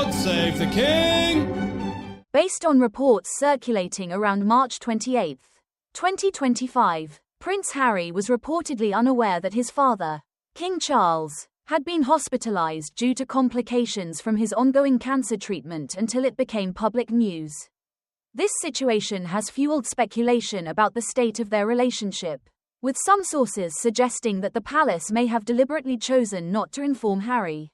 God save the King! Based on reports circulating around March 28, 2025, Prince Harry was reportedly unaware that his father, King Charles, had been hospitalized due to complications from his ongoing cancer treatment until it became public news. This situation has fueled speculation about the state of their relationship, with some sources suggesting that the palace may have deliberately chosen not to inform Harry,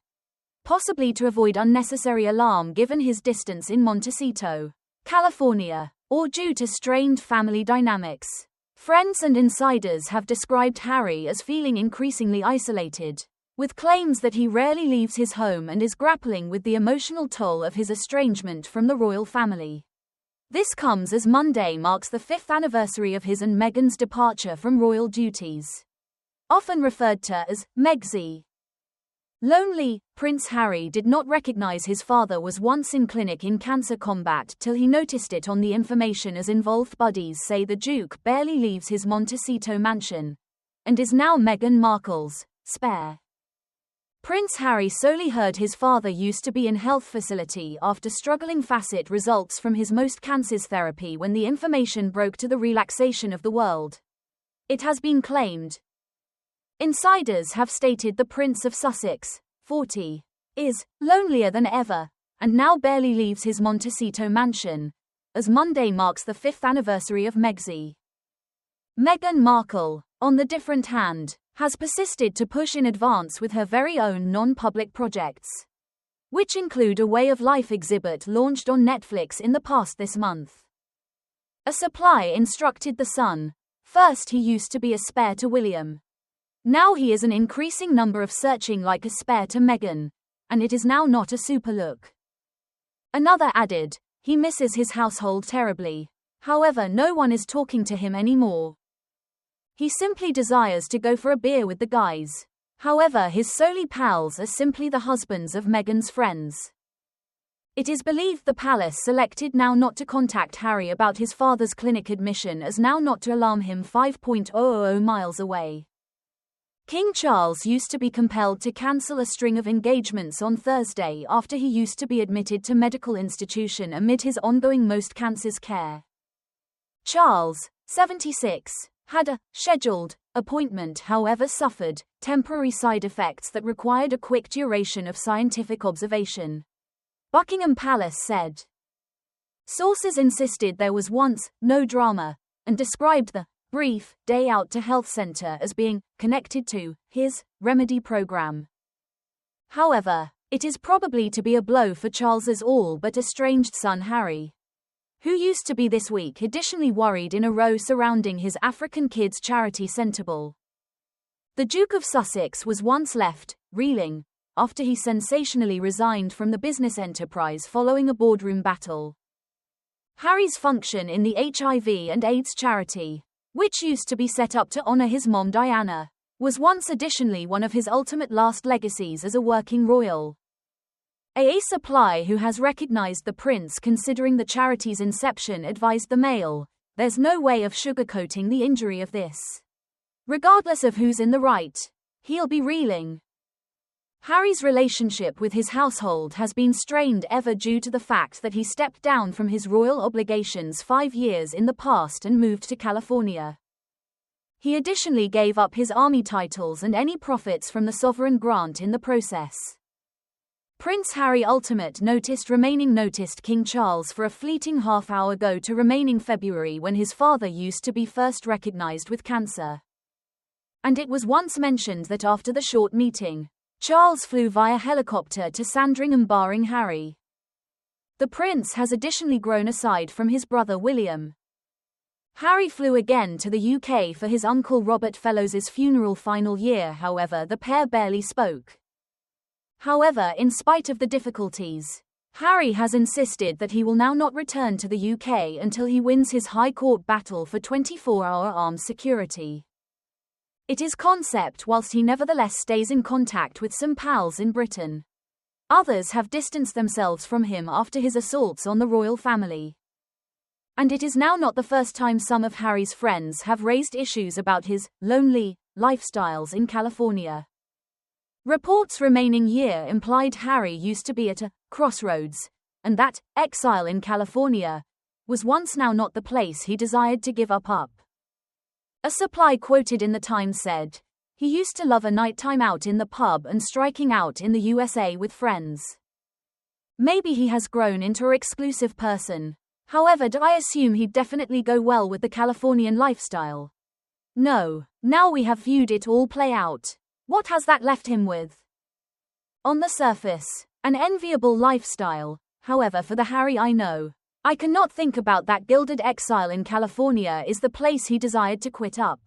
possibly to avoid unnecessary alarm given his distance in Montecito, California, or due to strained family dynamics. Friends and insiders have described Harry as feeling increasingly isolated, with claims that he rarely leaves his home and is grappling with the emotional toll of his estrangement from the royal family. This comes as Monday marks the 5th anniversary of his and Meghan's departure from royal duties. Often referred to as Megxi. Lonely, Prince Harry did not recognize his father was once in clinic in cancer combat till he noticed it on the information, as involved buddies say the Duke barely leaves his Montecito mansion, and is now Meghan Markle's spare. Prince Harry solely heard his father used to be in health facility after struggling facet results from his most cancers therapy when the information broke to the relaxation of the world. It has been claimed. Insiders have stated the Prince of Sussex, 40, is lonelier than ever, and now barely leaves his Montecito mansion, as Monday marks the 5th anniversary of Megxi. Meghan Markle, on the different hand, has persisted to push in advance with her very own non-public projects, which include a way of life exhibit launched on Netflix in the past this month. A supply instructed The Sun, first he used to be a spare to William. Now he is an increasing number of searching like a spare to Meghan, and it is now not a super look. Another added, he misses his household terribly, however no one is talking to him anymore. He simply desires to go for a beer with the guys. However, his solely pals are simply the husbands of Meghan's friends. It is believed the palace selected now not to contact Harry about his father's clinic admission, as now not to alarm him 5,000 miles away. King Charles used to be compelled to cancel a string of engagements on Thursday after he used to be admitted to medical institution amid his ongoing most cancers care. Charles, 76, had a scheduled appointment, however suffered temporary side effects that required a quick duration of scientific observation, Buckingham Palace said. Sources insisted there was once no drama, and described the brief day out to health centre as being connected to his remedy program. However, it is probably to be a blow for Charles's all but estranged son Harry, who used to be this week additionally worried in a row surrounding his African kids charity Centreball. The Duke of Sussex was once left reeling after he sensationally resigned from the business enterprise following a boardroom battle. Harry's function in the HIV and AIDS charity, which used to be set up to honor his mom Diana, was once additionally one of his ultimate last legacies as a working royal. A supply who has recognized the prince considering the charity's inception advised the Mail, there's no way of sugarcoating the injury of this. Regardless of who's in the right, he'll be reeling. Harry's relationship with his household has been strained ever due to the fact that he stepped down from his royal obligations 5 years in the past and moved to California. He additionally gave up his army titles and any profits from the sovereign grant in the process. Prince Harry noticed King Charles for a fleeting half-hour go to remaining February when his father used to be first recognized with cancer. And it was once mentioned that after the short meeting, Charles flew via helicopter to Sandringham barring Harry. The prince has additionally grown aside from his brother William. Harry flew again to the UK for his uncle Robert Fellowes' funeral final year, however the pair barely spoke. However, in spite of the difficulties, Harry has insisted that he will now not return to the UK until he wins his High Court battle for 24-hour armed security. It is concept whilst he nevertheless stays in contact with some pals in Britain. Others have distanced themselves from him after his assaults on the royal family. And it is now not the first time some of Harry's friends have raised issues about his lonely lifestyles in California. Reports remaining year implied Harry used to be at a crossroads, and that exile in California was once now not the place he desired to give up. A supply quoted in the Times said, "He used to love a nighttime out in the pub and striking out in the USA with friends." Maybe he has grown into an exclusive person. However, do I assume he'd definitely go well with the Californian lifestyle? No. Now we have viewed it all play out. What has that left him with? On the surface, an enviable lifestyle. However, for the Harry I know, I cannot think about that gilded exile in California is the place he desired to quit up.